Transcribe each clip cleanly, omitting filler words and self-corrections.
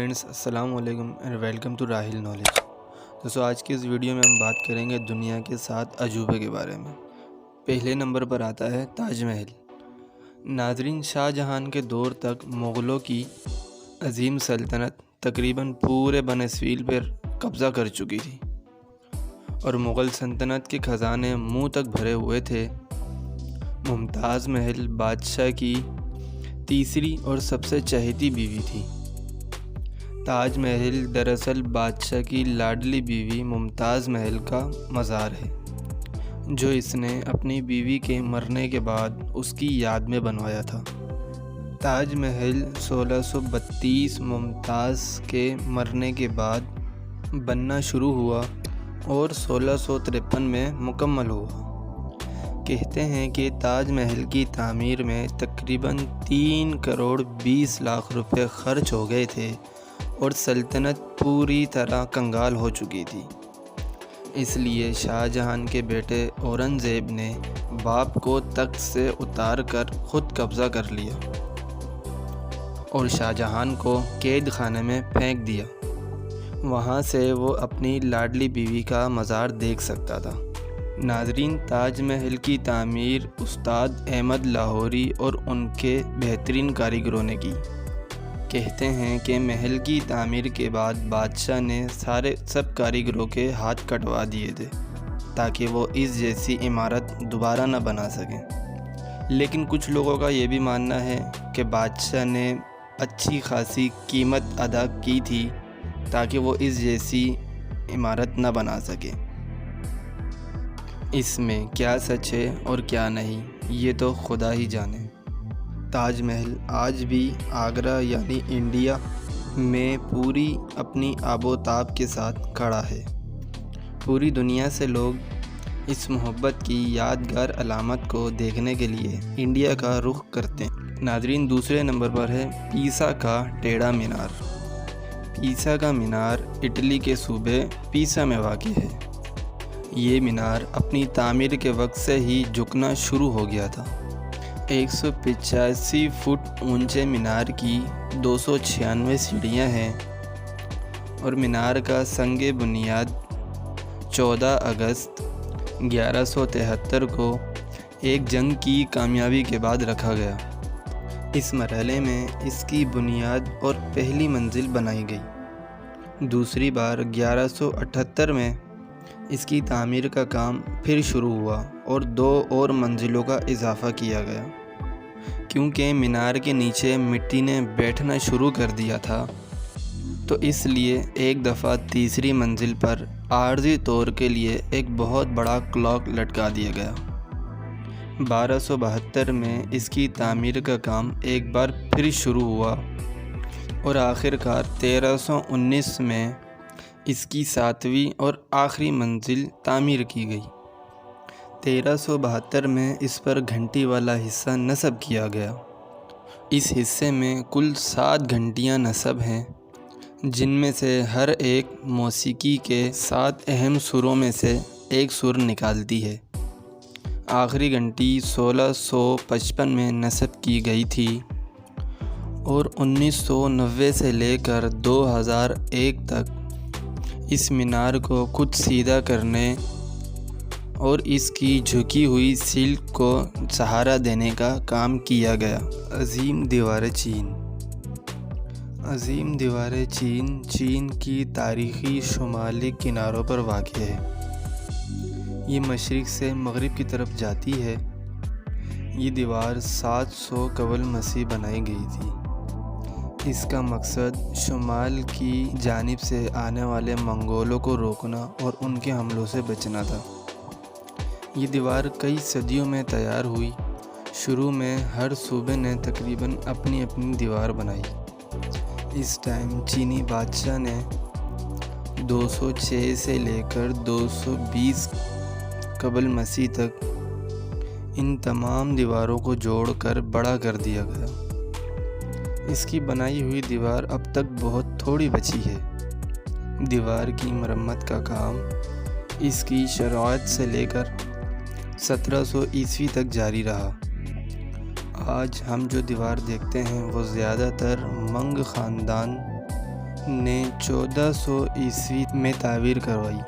Friends السلام علیکم and welcome to Rahul knowledge. دوستو آج کی اس ویڈیو میں ہم بات کریں گے دنیا کے 7 عجوبے کے بارے میں۔ پہلے نمبر پر آتا ہے تاج محل۔ ناظرین، شاہ جہان کے دور تک مغلوں کی عظیم سلطنت تقریباً پورے بنسویل پر قبضہ کر چکی تھی اور مغل سلطنت کے خزانے منہ تک بھرے ہوئے تھے۔ ممتاز محل بادشاہ کی تیسری اور سب سے چہیتی بیوی تھی۔ تاج محل دراصل بادشاہ کی لاڈلی بیوی ممتاز محل کا مزار ہے، جو اس نے اپنی بیوی کے مرنے کے بعد اس کی یاد میں بنوایا تھا۔ تاج محل 1632 ممتاز کے مرنے کے بعد بننا شروع ہوا اور 1653 میں مکمل ہوا۔ کہتے ہیں کہ تاج محل کی تعمیر میں تقریباً 3 کروڑ 20 لاکھ روپے خرچ ہو گئے تھے اور سلطنت پوری طرح کنگال ہو چکی تھی۔ اس لیے شاہ جہان کے بیٹے اورنگزیب نے باپ کو تخت سے اتار کر خود قبضہ کر لیا اور شاہ جہان کو قید خانے میں پھینک دیا۔ وہاں سے وہ اپنی لاڈلی بیوی کا مزار دیکھ سکتا تھا۔ ناظرین، تاج محل کی تعمیر استاد احمد لاہوری اور ان کے بہترین کاریگروں نے کی۔ کہتے ہیں کہ محل کی تعمیر کے بعد بادشاہ نے سب کاریگروں کے ہاتھ کٹوا دیے تھے تاکہ وہ اس جیسی عمارت دوبارہ نہ بنا سکیں، لیکن کچھ لوگوں کا یہ بھی ماننا ہے کہ بادشاہ نے اچھی خاصی قیمت ادا کی تھی تاکہ وہ اس جیسی عمارت نہ بنا سکے۔ اس میں کیا سچ ہے اور کیا نہیں، یہ تو خدا ہی جانے۔ تاج محل آج بھی آگرہ یعنی انڈیا میں پوری اپنی آب و تاب کے ساتھ کھڑا ہے۔ پوری دنیا سے لوگ اس محبت کی یادگار علامت کو دیکھنے کے لیے انڈیا کا رخ کرتے ہیں۔ ناظرین، دوسرے نمبر پر ہے پیسا کا ٹیڑھا مینار۔ پیسا کا مینار اٹلی کے صوبے پیسا میں واقع ہے۔ یہ مینار اپنی تعمیر کے وقت سے ہی جھکنا شروع ہو گیا تھا۔ 185 فٹ اونچے مینار کی 296 سیڑھیاں ہیں اور مینار کا سنگ بنیاد 14 اگست 1173 کو ایک جنگ کی کامیابی کے بعد رکھا گیا۔ اس مرحلے میں اس کی بنیاد اور پہلی منزل بنائی گئی۔ دوسری بار 1178 میں اس کی تعمیر کا کام پھر شروع ہوا اور 2 اور منزلوں کا اضافہ کیا گیا۔ کیونکہ مینار کے نیچے مٹی نے بیٹھنا شروع کر دیا تھا، تو اس لیے ایک دفعہ تیسری منزل پر عارضی طور کے لیے ایک بہت بڑا کلاک لٹکا دیا گیا۔ 1272 میں اس کی تعمیر کا کام ایک بار پھر شروع ہوا اور آخرکار 1319 میں اس کی 7ویں اور آخری منزل تعمیر کی گئی۔ 1372 میں اس پر گھنٹی والا حصہ نصب کیا گیا۔ اس حصے میں کل 7 گھنٹیاں نصب ہیں، جن میں سے ہر ایک موسیقی کے 7 اہم سروں میں سے ایک سر نکالتی ہے۔ آخری گھنٹی 1655 میں نصب کی گئی تھی اور 1990 سے لے کر 2001 تک اس مینار کو خود سیدھا کرنے اور اس کی جھکی ہوئی سلک کو سہارا دینے کا کام کیا گیا۔ عظیم دیوار چین۔ عظیم دیوار چین چین کی تاریخی شمالی کناروں پر واقع ہے۔ یہ مشرق سے مغرب کی طرف جاتی ہے۔ یہ دیوار 700 قبل مسیح بنائی گئی تھی۔ اس کا مقصد شمال کی جانب سے آنے والے منگولوں کو روکنا اور ان کے حملوں سے بچنا تھا۔ یہ دیوار کئی صدیوں میں تیار ہوئی۔ شروع میں ہر صوبے نے تقریباً اپنی دیوار بنائی۔ اس ٹائم چینی بادشاہ نے 206 سے لے کر 220 قبل مسیح تک ان تمام دیواروں کو جوڑ کر بڑا کر دیا گیا۔ اس کی بنائی ہوئی دیوار اب تک بہت تھوڑی بچی ہے۔ دیوار کی مرمت کا کام اس کی شروعات سے لے کر 1700 عیسوی تک جاری رہا۔ آج ہم جو دیوار دیکھتے ہیں وہ زیادہ تر منگ خاندان نے 1400 عیسوی میں تعمیر کروائی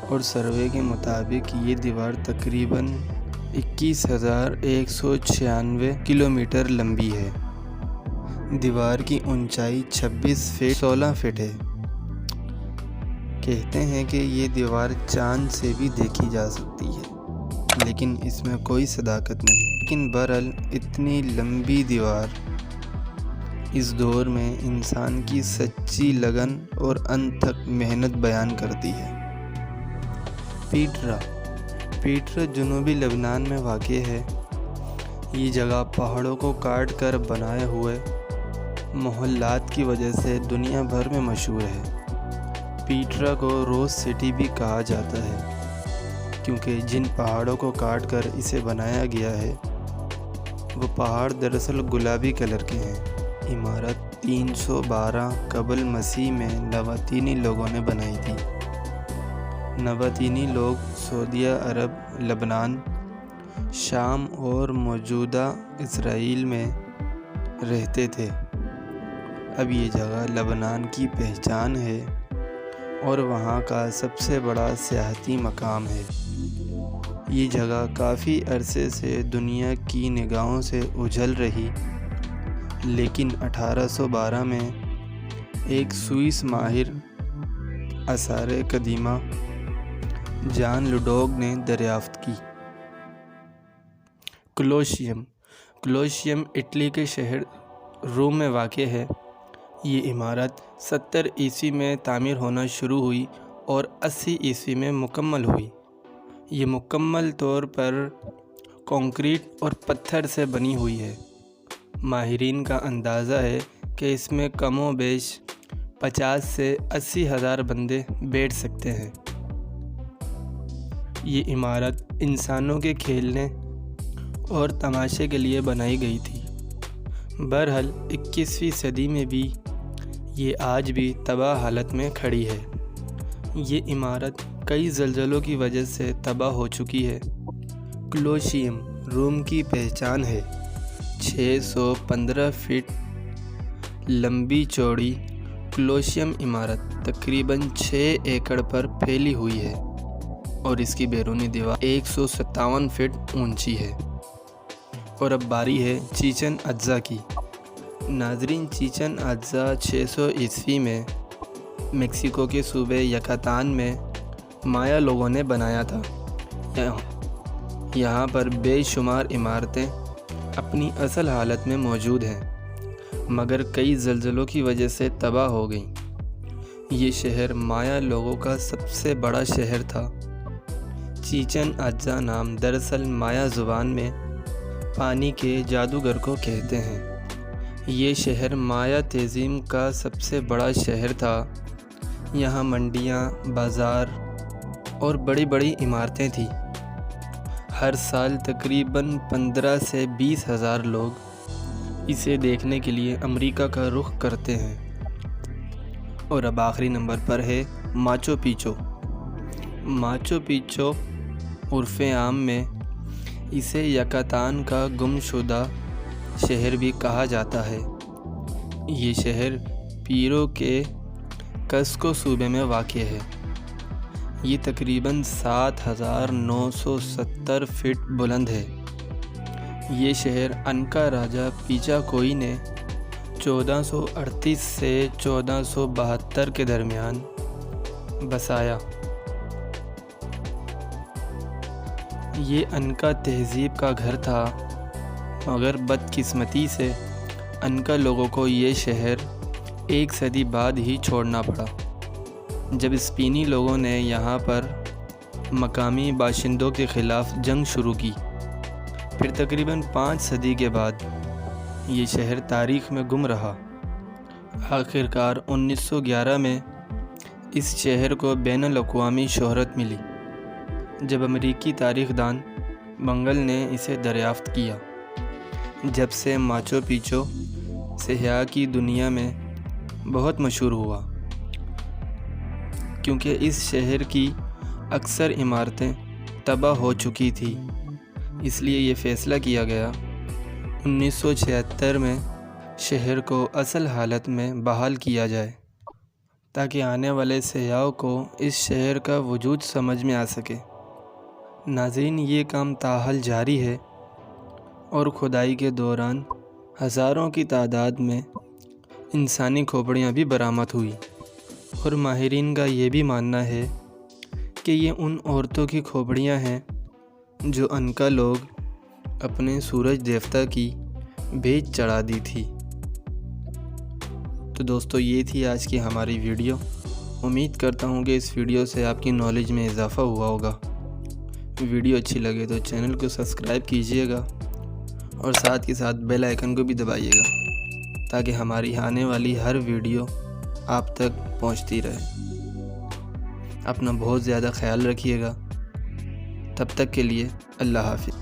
اور سروے کے مطابق یہ دیوار تقریباً 21,196 کلومیٹر لمبی ہے۔ دیوار کی اونچائی 26 فٹ 16 فٹ ہے۔ کہتے ہیں کہ یہ دیوار چاند سے بھی دیکھی جا سکتی ہے، لیکن اس میں کوئی صداقت نہیں۔ لیکن بہرحال اتنی لمبی دیوار اس دور میں انسان کی سچی لگن اور انتھک محنت بیان کرتی ہے۔ پیٹرا جنوبی لبنان میں واقع ہے۔ یہ جگہ پہاڑوں کو کاٹ کر بنائے ہوئے محلات کی وجہ سے دنیا بھر میں مشہور ہے۔ پیٹرا کو روز سٹی بھی کہا جاتا ہے کیونکہ جن پہاڑوں کو کاٹ کر اسے بنایا گیا ہے وہ پہاڑ دراصل گلابی کلر کے ہیں۔ عمارت 312 قبل مسیح میں نبطینی لوگوں نے بنائی تھی۔ نبطینی لوگ سعودیہ عرب، لبنان، شام اور موجودہ اسرائیل میں رہتے تھے۔ اب یہ جگہ لبنان کی پہچان ہے اور وہاں کا سب سے بڑا سیاحتی مقام ہے۔ یہ جگہ کافی عرصے سے دنیا کی نگاہوں سے اجھل رہی، لیکن 1812 میں ایک سوئس ماہر آثار قدیمہ جان لوڈوگ نے دریافت کی۔ کولوسیوم اٹلی کے شہر روم میں واقع ہے۔ یہ عمارت 70 عیسوی میں تعمیر ہونا شروع ہوئی اور 80 عیسوی میں مکمل ہوئی۔ یہ مکمل طور پر کنکریٹ اور پتھر سے بنی ہوئی ہے۔ ماہرین کا اندازہ ہے کہ اس میں کم و بیش 50 سے 80 ہزار بندے بیٹھ سکتے ہیں۔ یہ عمارت انسانوں کے کھیلنے اور تماشے کے لیے بنائی گئی تھی۔ بہرحال 21ویں صدی میں بھی یہ آج بھی تباہ حالت میں کھڑی ہے۔ یہ عمارت کئی زلزلوں کی وجہ سے تباہ ہو چکی ہے۔ کولوسیوم روم کی پہچان ہے۔ 615 فٹ لمبی چوڑی کولوسیوم عمارت تقریباً 6 ایکڑ پر پھیلی ہوئی ہے اور اس کی بیرونی دیوار 157 فٹ اونچی ہے۔ اور اب باری ہے چیچن اٹزا کی۔ ناظرین، چیچن اٹزا 600 عیسوی میں میکسیکو کے صوبے یکاتان میں مایا لوگوں نے بنایا تھا۔ یہاں پر بے شمار عمارتیں اپنی اصل حالت میں موجود ہیں، مگر کئی زلزلوں کی وجہ سے تباہ ہو گئیں۔ یہ شہر مایا لوگوں کا سب سے بڑا شہر تھا۔ چیچن اٹزا نام دراصل مایا زبان میں پانی کے جادوگر کو کہتے ہیں۔ یہ شہر مایا تہذیب کا سب سے بڑا شہر تھا۔ یہاں منڈیاں، بازار اور بڑی بڑی عمارتیں تھیں۔ ہر سال تقریباً 15 سے 20 ہزار لوگ اسے دیکھنے کے لیے امریکہ کا رخ کرتے ہیں۔ اور اب آخری نمبر پر ہے ماچو پیچو۔ ماچو پیچو عرف عام میں اسے یکاتان کا گم شدہ شہر بھی کہا جاتا ہے۔ یہ شہر پیرو کے کسکو صوبے میں واقع ہے۔ یہ تقریباً 7,970 فٹ بلند ہے۔ یہ شہر انکا راجا پیچا کوئی نے 1438 سے 1472 کے درمیان بسایا۔ یہ انکا تہذیب کا گھر تھا، مگر بدقسمتی سے انکا لوگوں کو یہ شہر 1 صدی بعد ہی چھوڑنا پڑا، جب اسپینی لوگوں نے یہاں پر مقامی باشندوں کے خلاف جنگ شروع کی۔ پھر تقریباً 5 صدی کے بعد یہ شہر تاریخ میں گم رہا۔ آخرکار 1911 میں اس شہر کو بین الاقوامی شہرت ملی، جب امریکی تاریخ دان منگل نے اسے دریافت کیا۔ جب سے ماچو پیچو سیاح کی دنیا میں بہت مشہور ہوا، کیونکہ اس شہر کی اکثر عمارتیں تباہ ہو چکی تھیں۔ اس لیے یہ فیصلہ کیا گیا 1976 میں شہر کو اصل حالت میں بحال کیا جائے تاکہ آنے والے سیاحوں کو اس شہر کا وجود سمجھ میں آ سکے۔ ناظرین، یہ کام تاحال جاری ہے اور کھدائی کے دوران ہزاروں کی تعداد میں انسانی کھوپڑیاں بھی برآمد ہوئی، اور ماہرین کا یہ بھی ماننا ہے کہ یہ ان عورتوں کی کھوپڑیاں ہیں جو انکا لوگ اپنے سورج دیوتا کی بھیٹ چڑھا دی تھی۔ تو دوستو، یہ تھی آج کی ہماری ویڈیو۔ امید کرتا ہوں کہ اس ویڈیو سے آپ کی نالج میں اضافہ ہوا ہوگا۔ ویڈیو اچھی لگے تو چینل کو سبسکرائب کیجئے گا اور ساتھ کے ساتھ بیل آئیکن کو بھی دبائیے گا تاکہ ہماری آنے والی ہر ویڈیو آپ تک پہنچتی رہے۔ اپنا بہت زیادہ خیال رکھیے گا۔ تب تک کے لیے اللہ حافظ۔